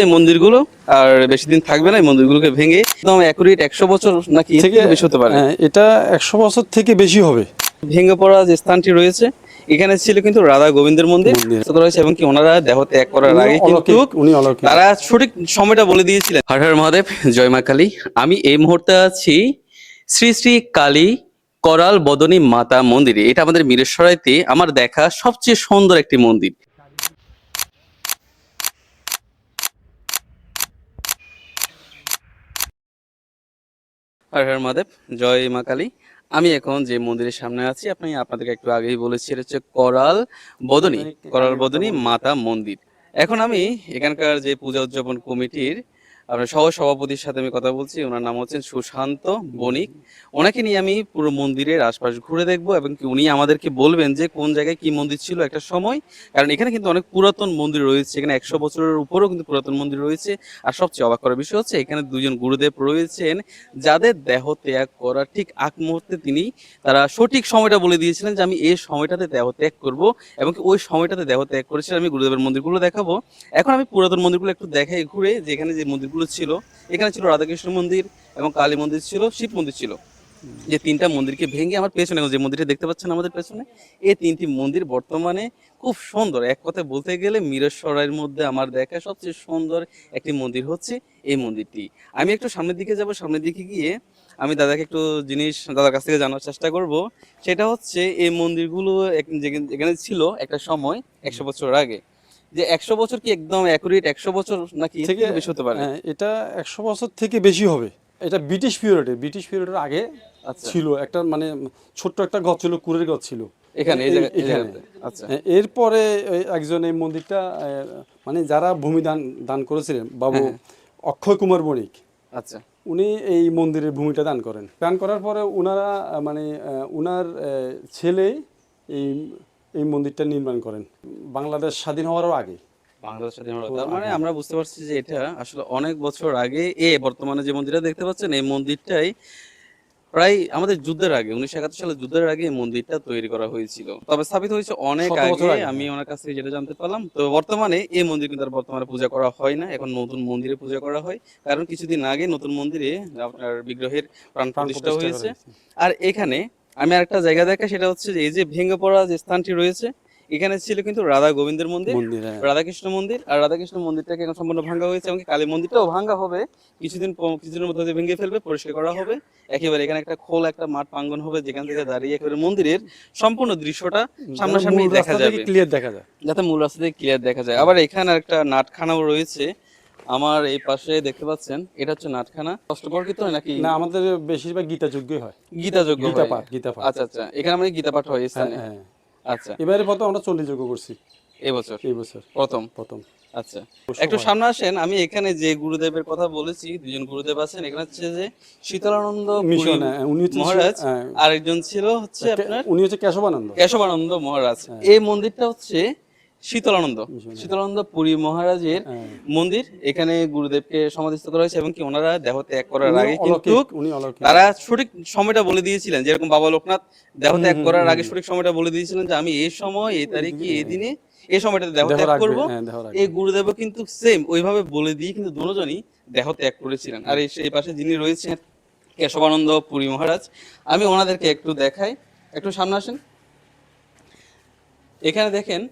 এই মন্দিরগুলো আর বেশি দিন থাকবে না। এই মন্দিরগুলোকে ভেঙে একদম অ্যাকুরেট 100 বছর নাকি এর থেকে থেকে বেশি হতে পারে। এটা 100 বছর থেকে বেশি হবে। ভেঙে পড়া যে স্থানটি রয়েছে এখানে ছিল কিন্তু রাধা গোবিন্দের মন্দির রয়েছে এবং কি ওনারা দেহ ত্যাগ করার আগে কিন্তু উনি অলৌকিক। তারা সঠিক সময়টা বলে দিয়েছিলেন। হর হর মহাদেব, জয় মা কালী। আমি এই মুহূর্তে আছি শ্রী শ্রী কালী করাল বদনী মাতা মন্দিরে। এটা আমাদের মিরেশ্বরাইতে আমার দেখা সবচেয়ে সুন্দর একটি মন্দির। হর হর মহাদেব, জয় মা কালী। আমি এখন যে মন্দিরের সামনে আছি আপনাদেরকে একটু আগেই বলেছি, এটা হচ্ছে করাল বদনী মাতা মন্দির। এখন আমি এখানকার যে পূজা উদযাপন কমিটির আপনার সহ সভাপতির সাথে আমি কথা বলছি। ওনার নাম হচ্ছেন সুশান্ত বণিক। ওনাকে নিয়ে আমি পুরো মন্দিরের আশপাশ ঘুরে দেখবো এবং কি উনি আমাদেরকে বলবেন যে কোন জায়গায় কি মন্দির ছিল একটা সময়। কারণ এখানে কিন্তু অনেক পুরাতন মন্দির রয়েছে, এখানে 100 বছরের উপরেও কিন্তু পুরাতন মন্দির রয়েছে। আর সবচেয়ে অবাক করার বিষয় হচ্ছে এখানে দুজন গুরুদেব রয়েছেন যাদের দেহ ত্যাগ করার ঠিক আগ মুহূর্তে তারা সঠিক সময়টা বলে দিয়েছিলেন যে আমি এই সময়টাতে দেহ ত্যাগ করব এবং ওই সময়টাতে দেহ ত্যাগ করেছিলেন। আমি গুরুদেবের মন্দিরগুলো দেখাবো। এখন আমি পুরাতন মন্দিরগুলো একটু দেখাই ঘুরে, যে এখানে যে মন্দিরগুলো ছিল, এখানে ছিল রাধাকৃষ্ণ মন্দির এবং কালী মন্দির ছিল, শিব মন্দির ছিল। যে তিনটা মন্দিরকে ভেঙে আমার পেছনে যে মন্দিরটা দেখতে পাচ্ছেন আমাদের পেছনে, এই তিনটি মন্দির বর্তমানে খুব সুন্দর। এক কথায় বলতে গেলে মিরসরাইয়ের মধ্যে আমার দেখা সবচেয়ে সুন্দর একটি মন্দির হচ্ছে এই মন্দিরটি। আমি একটু সামনের দিকে যাব, সামনের দিকে গিয়ে আমি দাদাকে একটু জিনিস দাদার কাছ থেকে জানার চেষ্টা করব। সেটা হচ্ছে এই মন্দিরগুলো এখানে ছিল একটা সময় 100 বছর আগে। যে 100 বছর কি একদম অ্যাকুরেট 100 বছর নাকি এর থেকে বেশি হতে পারে? এটা 100 বছর থেকে বেশি হবে। এটা ব্রিটিশ পিরিয়ডের আগে আচ্ছা, ছিল একটা, মানে ছোট্ট একটা গছ ছিল, কুরের গছ ছিল এখানে এই জায়গা এই এখানে। জায়গাতে। আচ্ছা, এরপরে একজন এই মন্দিরটা মানে যারা ভূমি দান করেছিলেন, বাবু হ্যাঁ, হ্যাঁ, অক্ষয় কুমার বণিক, আচ্ছা, উনি এই মন্দিরের ভূমিটা দান করার পরে ওনারা উনার ছেলে এই এই মন্দিরটা নির্মাণ করেন বাংলাদেশ স্বাধীন হওয়ারও আগে। বাংলাদেশ স্বাধীন হওয়ার তার মানে আমরা বুঝতে পারছি যে এটা আসলে অনেক বছর আগে। বর্তমানে যে মন্দিরটা দেখতে পাচ্ছেন এই মন্দিরটাই প্রায় আমাদের যুদ্ধের আগে 1971 সালে যুদ্ধের আগে এই মন্দিরটা তৈরি করা হয়েছিল, তবে স্থাপিত হয়েছে অনেক 100 বছর আগে। আগে, আমি হ্যাঁ। ওনার কাছ থেকে যেটা জানতে পারলাম, তো বর্তমানে এই মন্দির কিন্তু আর বর্তমানে পূজা করা হয় না, এখন নতুন মন্দিরে পূজা করা হয়। কারণ কিছুদিন আগে নতুন মন্দিরে আপনার বিগ্রহের প্রাণ প্রাণ প্রতিষ্ঠা প্রতিষ্ঠা করা হয়েছে। হয়েছে। আর এখানে আমি আরেকটা জায়গা দেখা, সেটা হচ্ছে যে এই যে ভেঙে পড়া যে স্থানটি রয়েছে, এখানে ছিল কিন্তু রাধা গোবিন্দের মন্দির, হ্যাঁ। রাধাকৃষ্ণ মন্দির। আর রাধাকৃষ্ণ মন্দিরটাকে এখন সম্পূর্ণ ভাঙা হয়েছে এবং কালী মন্দিরটাও ভাঙা হবে। কিছুদিনের মধ্যে ভেঙে ফেলবে, পরিষ্কার করা হবে একেবারে। এখানে একটা খোলা একটা মাঠ প্রাঙ্গণ হবে, যেখান থেকে দাঁড়িয়ে একেবারে মন্দিরের সম্পূর্ণ দৃশ্যটা সামনাসামনি মূল দেখা রাস্তা থেকে যাবে, ক্লিয়ার দেখা যায়। যাতে মূল রাস্তা থেকে ক্লিয়ার দেখা যায়। আবার এখানে একটা নাটখানাও রয়েছে আমার এই পাশে দেখতে পাচ্ছেন। এটা হচ্ছে নাটখানা, অষ্টপ্রহর হয় নাকি না, আমাদের বেশিরভাগ গীতাযোগ্যই হয়। গীতাযজ্ঞ হয়? গীতা পাঠ। আচ্ছা আচ্ছা, এখানে মানে গীতা পাঠ হয় এই হ্যাঁ, স্থানে। হ্যাঁ। আচ্ছা, এবারে প্রথম আমরা চণ্ডীযজ্ঞ করছি এবছর এই বছর প্রথম। প্রথম। আচ্ছা, একটু সামনে আসেন। আমি এখানে যে গুরুদেবের কথা বলেছি, দুজন গুরুদেব আছেন এখানে, হচ্ছে যে শীতলানন্দ পুরী মিশন, উনি হচ্ছেন মহারাজ, আরেকজন ছিল হচ্ছে আপনার উনি হচ্ছে কেশবানন্দ। কেশবানন্দ মহারাজ। হ্যাঁ। এই মন্দিরটা হচ্ছে শীতলানন্দ মিশন, হ্যাঁ। শীতলানন্দ পুরী মহারাজের হ্যাঁ। মন্দির। এখানে গুরুদেবকে সমাধিস্থ করা হয়েছে এবং কি ওনারা দেহ ত্যাগ করার আগে কিন্তু উনি অলৌকিক। তারা সঠিক সময়টা বলে দিয়েছিলেন। যেরকম বাবা লোকনাথ দেহ হুম, ত্যাগ হুম, করার আগে হুম। সঠিক সময়টা বলে দিয়েছিলেন যে আমি এই সময় এই তারিখে এই হ্যাঁ। দিনে এই সময়টাতে দেহ দেহ ত্যাগ রাখবে, করব। হ্যাঁ, দেহ এই রাখবে। গুরুদেবও কিন্তু সেম ওইভাবে বলে দিয়ে কিন্তু দুজনই দেহ ত্যাগ করেছিলেন। আর এই পাশে যিনি রয়েছেন কেশবানন্দ পুরী মহারাজ, আমি ওনাদেরকে একটু দেখাই। একটু সামনে আসেন। এখানে দেখেন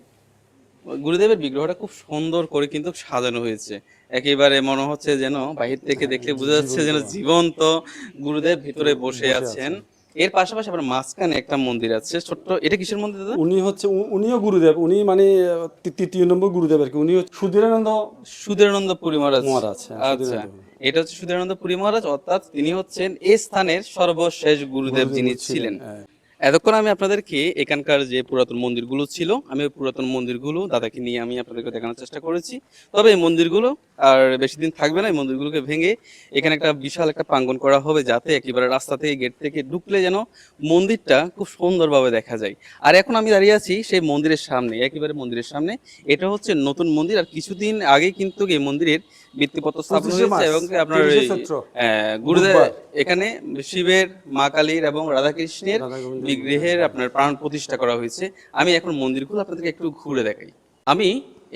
গুরুদেবের বিগ্রহটা খুব সুন্দর করে কিন্তু সাজানো হয়েছে। একেবারে মনে হচ্ছে যেন বাহির থেকে দেখলে বোঝা যাচ্ছে জীবন্ত যেন জীবন্ত গুরুদেব ভিতরে বসে বসে আছেন। আছেন। এর পাশাপাশি আবার মাঝখানে একটা মন্দির আছে ছোট্ট। এটা কিসের মন্দির দাদা? উনি হচ্ছে উনিও গুরুদেব, উনি মানে তৃতীয় নম্বর গুরুদেব আর কি। উনি হচ্ছে সুধীরানন্দ সুধীরানন্দ পুরী মহারাজ। মহারাজ, হ্যাঁ, আচ্ছা, সুধীরানন্দ এটা হচ্ছে সুধীরানন্দ পুরী মহারাজ, অর্থাৎ তিনি হচ্ছেন এই স্থানের সর্বশেষ গুরুদেব গুরুদেব যিনি ছিলেন। ছিলেন। এতক্ষণ আমি আপনাদেরকে এখানকার যে পুরাতন মন্দিরগুলো ছিল, আমি ওই পুরাতন মন্দিরগুলো দাদাকে নিয়ে আমি আপনাদেরকে দেখানোর চেষ্টা করেছি। তবে এই মন্দিরগুলো আর বেশি দিন থাকবে না। এই মন্দিরগুলোকে ভেঙে এখানে একটা বিশাল একটা প্রাঙ্গণ করা হবে, যাতে একেবারে রাস্তা থেকে গেট থেকে ঢুকলে যেন মন্দিরটা খুব সুন্দরভাবে দেখা যায়। আর এখন আমি দাঁড়িয়ে আছি সেই মন্দিরের সামনে, একেবারে মন্দিরের সামনে। এটা হচ্ছে নতুন মন্দির। আর কিছুদিন আগে কিন্তু এই মন্দিরের ভিত্তিপত্র স্থাপন 25শে হয়েছে মার্চ, এবং আপনার 30শে চৈত্র, গুরুদেব বুধবার। এখানে শিবের, মা কালীর এবং রাধাকৃষ্ণের রাধা গোবিন্দ বিগ্রহের আপনার প্রাণ প্রতিষ্ঠা করা হয়েছে। আমি এখন মন্দিরগুলো আপনাদেরকে একটু ঘুরে দেখাই। আমি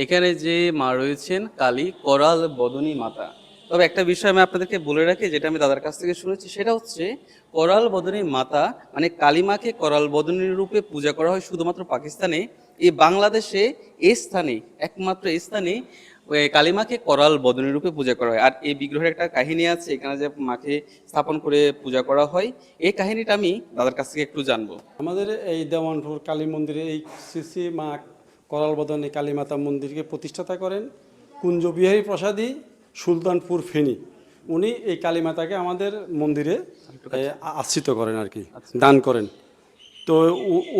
এখানে যে মা রয়েছেন কালী করাল বদনী মাতা। তবে একটা বিষয় আমি আপনাদেরকে বলে রাখি, যেটা আমি দাদার কাছ থেকে শুনেছি, সেটা হচ্ছে করাল বদনী মাতা মানে কালী মাকে করাল বদনী রূপে পূজা করা হয় শুধুমাত্র পাকিস্তানে। এই বাংলাদেশে এই স্থানে, একমাত্র এই স্থানে ওই কালীমাকে করাল বদনী রূপে পূজা করা হয়। আর এই বিগ্রহের একটা কাহিনী আছে, এখানে যে মাকে স্থাপন করে পূজা করা হয়, এই কাহিনীটা আমি দাদার কাছ থেকে একটু জানবো। আমাদের এই দেওয়ানপুর কালী মন্দিরে এই শ্রী শ্রী মা করলবদনী কালী মাতা মন্দিরকে প্রতিষ্ঠাতা করেন কুঞ্জবিহারী প্রসাদী সুলতানপুর ফেনী। উনি এই কালী মাতাকে আমাদের মন্দিরে আশ্রিত করেন আর কি, দান করেন। তো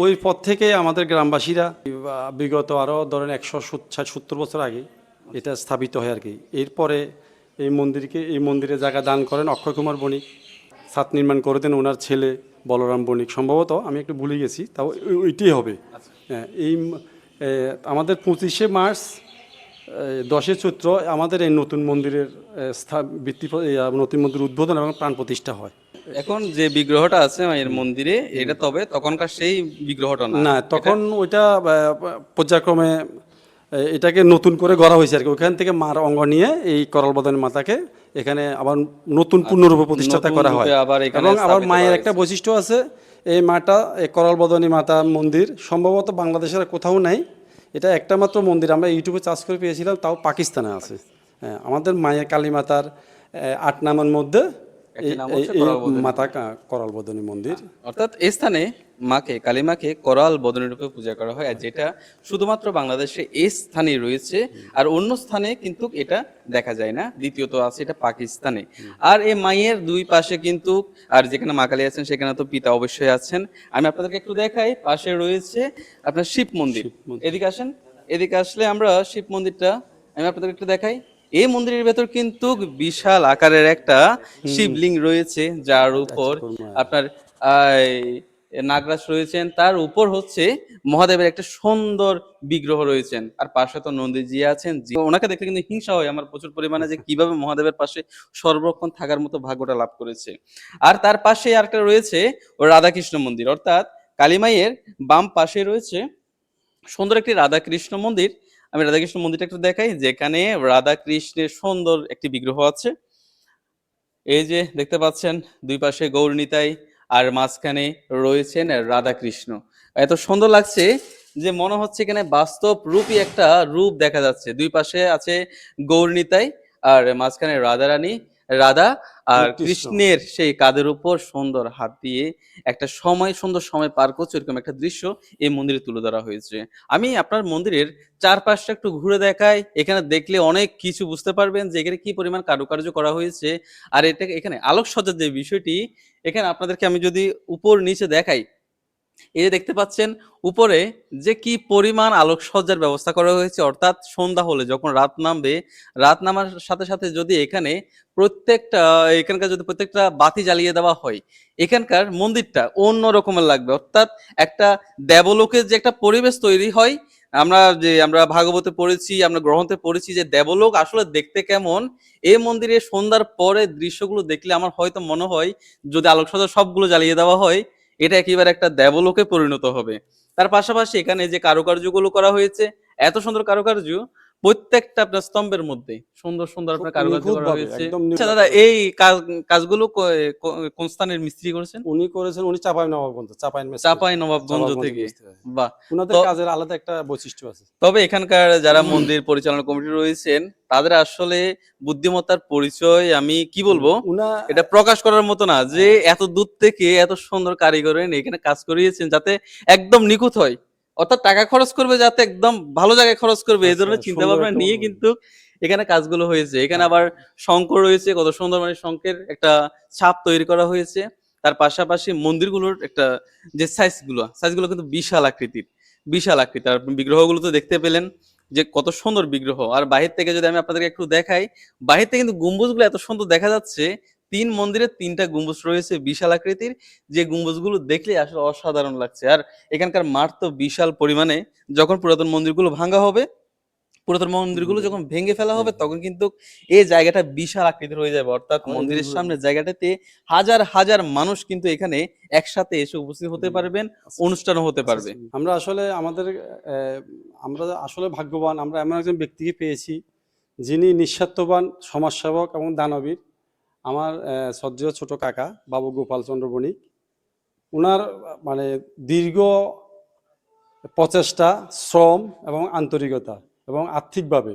ওই পর থেকে আমাদের গ্রামবাসীরা বিগত আরও ধরেন 160-70 বছর আগে এটা স্থাপিত হয় আর কি। এরপরে এই মন্দিরে জায়গা দান করেন অক্ষয় কুমার বণিক, ছাদ নির্মাণ করে দেন ওনার ছেলে বলরাম বণিক, সম্ভবত আমি একটু ভুলে গেছি, তাও ওইটাই হবে। হ্যাঁ, আমাদের 25শে মার্চ 10শে চৈত্র আমাদের এই নতুন মন্দিরের নতুন মন্দির উদ্বোধন এবং প্রাণ প্রতিষ্ঠা হয়। এখন যে বিগ্রহটা আছে মায়ের মন্দিরে, এটা তবে তখনকার সেই বিগ্রহটা না। না, তখন ওইটা পর্যায়ক্রমে এটাকে নতুন করে গড়া হয়েছে আর কি। ওইখান থেকে মার অঙ্গ নিয়ে এই করলবদনী মাতাকে এখানে আবার নতুন পূর্ণরূপে প্রতিষ্ঠাতা নতুন করা হয়। রূপে আবার এখানে এবং আবার স্থাপিত মায়ের করা একটা হয়েছে। বৈশিষ্ট্য আছে, এই মাটা এই করলবদনী মাতা মন্দির সম্ভবত বাংলাদেশের আর কোথাও নাই। এটা একটা মাত্র মন্দির আমরা ইউটিউবে চার্জ করে পেয়েছিলাম, তাও পাকিস্তানে আছে। হ্যাঁ, আমাদের মায়ের কালী মাতার 8 নামের মধ্যে একটি নাম এই হচ্ছে এই করাল বদনী। মাতা করলবদনী মন্দির। অর্থাৎ এই স্থানে মাকে কালীমাকে করাল বদনী রূপে পূজা করা হয়, আর যেটা শুধুমাত্র বাংলাদেশে এই স্থানে রয়েছে, আর অন্য স্থানে কিন্তু এটা দেখা যায় না। দ্বিতীয়ত আছে এটা পাকিস্তানে। আর এই মায়ের দুই পাশে কিন্তু, আর যেখানে মা কালী আছেন সেখানে তো পিতা অবশ্যই আছেন। আমি আপনাদেরকে একটু দেখাই, পাশে রয়েছে আপনার শিব মন্দির। এদিকে আসেন, এদিকে আসলে আমরা শিব মন্দিরটা আমি আপনাদের একটু দেখাই। এই মন্দিরের ভেতর কিন্তু বিশাল আকারের একটা শিবলিঙ্গ রয়েছে, যার উপর আপনার নাগরাজ রয়েছেন, তার উপর হচ্ছে মহাদেবের একটা সুন্দর বিগ্রহ রয়েছেন, আর পাশে তো নন্দীজি আছেন। ওনাকে দেখলে কিন্তু হিংসা হয় আমার প্রচুর পরিমাণে, যে কিভাবে মহাদেবের পাশে সর্বক্ষণ থাকার মতো ভাগ্যটা লাভ করেছে। আর তার পাশে আরেকটা রয়েছে ও রাধাকৃষ্ণ মন্দির, অর্থাৎ কালীমাইয়ের বাম পাশে রয়েছে সুন্দর একটি রাধাকৃষ্ণ মন্দির। আমি রাধাকৃষ্ণ মন্দিরটা একটু দেখাই, যেখানে রাধাকৃষ্ণের সুন্দর একটি বিগ্রহ আছে। এই যে দেখতে পাচ্ছেন, দুই পাশে গৌরনিতাই আর মাঝখানে রয়েছেন রাধাকৃষ্ণ। এত সুন্দর লাগছে যে মনে হচ্ছে এখানে বাস্তব রূপই একটা রূপ দেখা যাচ্ছে। দুই পাশে আছে গৌরনিতাই আর মাঝখানে রাধারানী, রাধা আর কৃষ্ণ। কৃষ্ণের সেই কাঁধের উপর সুন্দর হাত দিয়ে একটা সুন্দর সময় পার করছে, এরকম একটা দৃশ্য এই মন্দিরে তুলে ধরা হয়েছে। আমি আপনার মন্দিরের চারপাশটা একটু ঘুরে দেখাই, এখানে দেখলে অনেক কিছু বুঝতে পারবেন যে এখানে কি পরিমাণ কারুকার্য করা হয়েছে। আর এটা এখানে আলোকসজ্জার যে বিষয়টি, এখানে আপনাদেরকে আমি যদি উপর নিচে দেখাই, এই যে দেখতে পাচ্ছেন উপরে যে কি পরিমাণ আলোকসজ্জার ব্যবস্থা করা হয়েছে। অর্থাৎ সন্ধ্যা হলে যখন রাত নামবে, রাত নামার সাথে সাথে যদি এখানে এখানকার যদি প্রত্যেকটা বাতি জ্বালিয়ে দেওয়া হয়, এখানকার মন্দিরটা অন্য রকমের লাগবে। অর্থাৎ একটা দেবলোকের যে একটা পরিবেশ তৈরি হয়, আমরা ভাগবতে পড়েছি, আমরা গ্রন্থে পড়েছি যে দেবলোক আসলে দেখতে কেমন, এই মন্দিরে সন্ধ্যার পরে দৃশ্যগুলো দেখলে আমার হয়তো মনে হয় যদি আলোকসজ্জা সবগুলো জ্বালিয়ে দেওয়া হয়, এটা একেবারে একটা দেবলোকে পরিণত হবে। তার পাশাপাশি এখানে যে কারুকার্যগুলো করা হয়েছে, এত সুন্দর কারুকার্য, প্রত্যেকটা আপনার স্তম্ভের মধ্যে সুন্দর সুন্দর খুব আপনার কারুকার্য করা নিখুঁতভাবে, হয়েছে। একদম আচ্ছা দাদা, এই কাজগুলো কোন স্থানের মিস্ত্রি করেছেন? উনি চাপাই নবাবগঞ্জ, চাপাই নবাবগঞ্জ থেকে। বাহ। উনাদের তো কাজের আলাদা একটা বৈশিষ্ট্য আছে। তবে এখানকার যারা মন্দির পরিচালনা কমিটি রয়েছেন, তাদের আসলে বুদ্ধিমত্তার পরিচয় আমি কি বলবো, উনা এটা প্রকাশ করার মতো না, যে এত দূর থেকে এত সুন্দর কারিগর এনে এখানে কাজ করিয়েছেন যাতে একদম নিখুঁত হয়। অর্থাৎ টাকা খরচ করবে যাতে একদম ভালো জায়গায় খরচ করবে, এই ধরনের চিন্তা সুন্দর ভাবনা একটা নিয়ে কিন্তু এখানে কাজগুলো হয়েছে। এখানে আবার শঙ্খ রয়েছে, কত সুন্দর, মানে শঙ্খের একটা ছাপ তৈরি করা হয়েছে। তার পাশাপাশি মন্দিরগুলোর একটা যে সাইজগুলো কিন্তু বিশাল আকৃতির, বিশাল আকৃতির। আর বিগ্রহগুলো তো দেখতে পেলেন যে কত সুন্দর বিগ্রহ। আর বাহির থেকে যদি আমি আপনাদেরকে একটু দেখাই, বাহির থেকে কিন্তু গম্বুজগুলো এত সুন্দর দেখা যাচ্ছে। মন্দিরের 3টা গম্বুজ রয়েছে বিশাল আকৃতির, যে গম্বুজগুলো দেখলে আসলে অসাধারণ লাগছে। আর এখানকার মাঠ তো বিশাল পরিমাণে, যখন পুরাতন মন্দিরগুলো ভাঙা হবে পুরাতন মন্দিরগুলো যখন ভেঙে ফেলা হবে তখন কিন্তু এই জায়গাটা বিশাল আকৃতির হয়ে যাবে, অর্থাৎ মন্দিরের সামনে জায়গাটাতে হাজার হাজার মানুষ কিন্তু এখানে একসাথে এসে উপস্থিত হতে পারবেন, অনুষ্ঠানও হতে পারবে। আমরা আসলে আমরা আসলে ভাগ্যবান, আমরা এমন একজন ব্যক্তিকে পেয়েছি যিনি নিঃস্বার্থবান, সমাজসেবক এবং দানবীর। আমার শ্রদ্ধেয় ছোট কাকা বাবু গোপাল চন্দ্র বণিক, ওনার মানে দীর্ঘ প্রচেষ্টা, শ্রম এবং আন্তরিকতা এবং আর্থিকভাবে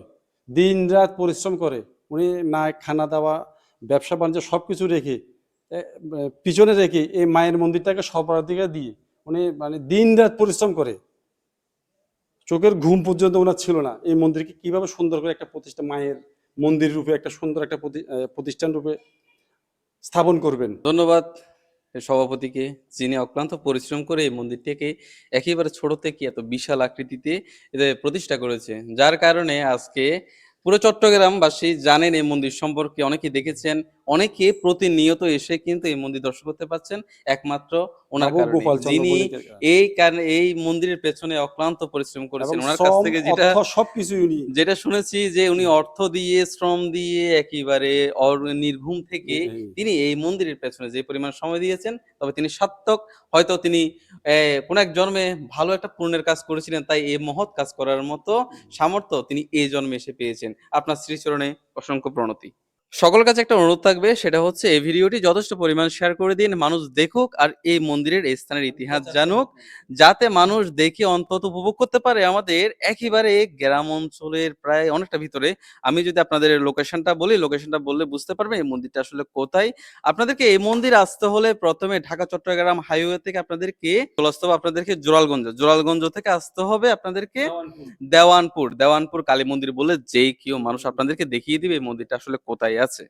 দিন রাত পরিশ্রম করে উনি না খানা দাওয়া, ব্যবসা বাণিজ্য সব কিছু রেখে পিছনে রেখে এই মায়ের মন্দিরটাকে সর্বাধিকার দিয়ে উনি মানে দিন রাত পরিশ্রম করে, চোখের ঘুম পর্যন্ত ওনার ছিল না এই মন্দিরকে কিভাবে সুন্দর করে একটা প্রতিষ্ঠা, মায়ের মন্দির রূপে একটা সুন্দর একটা প্রতিষ্ঠান রূপে স্থাপন করবেন। ধন্যবাদ এই সভাপতিকে, যিনি অক্লান্ত পরিশ্রম করে এই মন্দিরটিকে একেবারে ছোট থেকে এত বিশাল আকৃতিতে প্রতিষ্ঠা করেছে, যার কারণে আজকে পুরো চট্টগ্রামবাসী জানেন এই মন্দির সম্পর্কে, অনেকে দেখেছেন, অনেকে প্রতিনিয়ত এসে কিন্তু এই মন্দির দর্শন করতে পারছেন একমাত্র ওনার বাবু কারণে, গোপাল চন্দ্র যিনি বণিকের এই কারণে এই মন্দিরের পেছনে অক্লান্ত পরিশ্রম এবং করেছেন। ওনার কাছ শ্রম, থেকে যেটা অর্থ সবকিছু উনি যেটা শুনেছি যে উনি অর্থ দিয়ে, শ্রম দিয়ে একেবারে নির্ঘুম থেকে তিনি এই মন্দিরের পেছনে যে পরিমাণ সময় দিয়েছেন, তবে তিনি সার্থক। হয়তো তিনি কোন এক জন্মে ভালো একটা পুণ্যের কাজ করেছিলেন, তাই এই মহৎ কাজ করার মতো সামর্থ্য তিনি এই জন্মে এসে পেয়েছেন। আপনার শ্রীচরণে অসংখ্য প্রণতি। সকলের কাছে একটা অনুরোধ থাকবে, সেটা হচ্ছে এই ভিডিওটি যথেষ্ট পরিমাণ শেয়ার করে দিন, মানুষ দেখুক আর এই মন্দিরের এই স্থানের ইতিহাস জানুক, যাতে মানুষ দেখে অন্তত উপভোগ করতে পারে আমাদের একেবারে গ্রাম অঞ্চলের প্রায় অনেকটা ভিতরে। আমি যদি আপনাদের লোকেশনটা বলি, লোকেশনটা বললে বুঝতে পারবেন এই মন্দিরটা আসলে কোথায়। আপনাদেরকে এই মন্দির আসতে হলে প্রথমে ঢাকা চট্টগ্রাম হাইওয়ে থেকে আপনাদেরকে চলে আসতে হবে, আপনাদেরকে জোরালগঞ্জ থেকে আসতে হবে আপনাদেরকে দেওয়ানপুর কালী মন্দির বলে যেই কেউ মানুষ আপনাদেরকে দেখিয়ে দিবে এই মন্দিরটা আসলে কোথায় আছে।